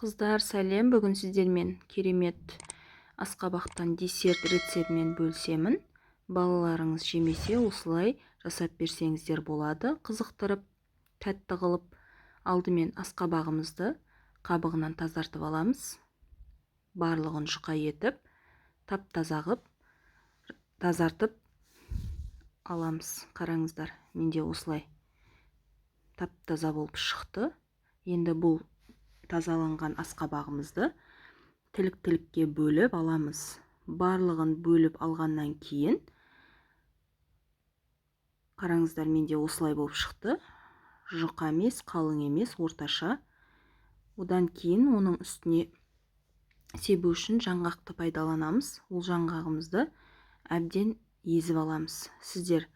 Қыздар, сәлем. Бүгін сіздермен керемет асқабақтан десерт рецептімен бөлсемін. Балаларыңыз жемесе, осылай жасап берсеңіздер болады. Қызықтырып, тәтті қылып. Алдымен асқабағымызды қабығынан тазартып аламыз. Барлығын жұқа етіп, тап-таза қылып, тазартып аламыз. Қараңыздар, менде осылай тап-таза болып шықты. Енді бұл тазаланған асқабағымызды тілік-тілікке бөліп аламыз. Барлығын бөліп алғаннан кейін, қараңыздар, менде осылай болып шықты. Жұқа емес, қалың емес, орташа. Одан кейін оның үстіне себу үшін жаңғақты пайдаланамыз. Ол жаңғағымызды әбден езіп аламыз. Сіздер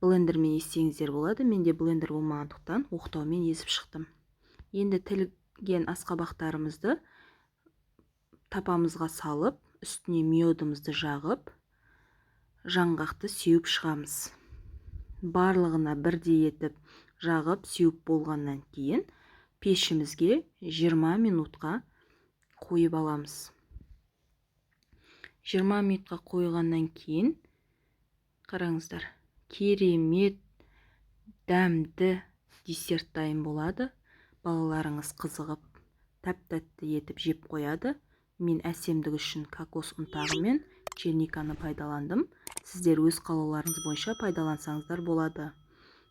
блендермен езсеңіздер болады. Менде блендер болмағандықтан оқтаумен езіп шықтым. Енді тілген асқабақтарымызды тапамызға салып, үстіне миодымызды жағып, жаңғақты сеуіп шығамыз. Барлығына бірдей етіп жағып, сеуіп болғаннан кейін пешімізге 20 минутқа қойып аламыз. 20 минутқа қойғаннан кейін, қараңыздар, керемет дәмді десерт дайын болады. Балаларыңыз қызығып, тәп-тәтті етіп жеп қояды. Мен әсемдік үшін кокос ұнтағы мен черниканы пайдаландым. Сіздер өз қалауларыңыз бойынша пайдалансаңыздар болады.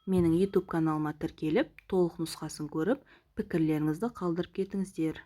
Менің YouTube каналыма тіркеліп, толық нұсқасын көріп, пікірлеріңізді қалдырып кетіңіздер.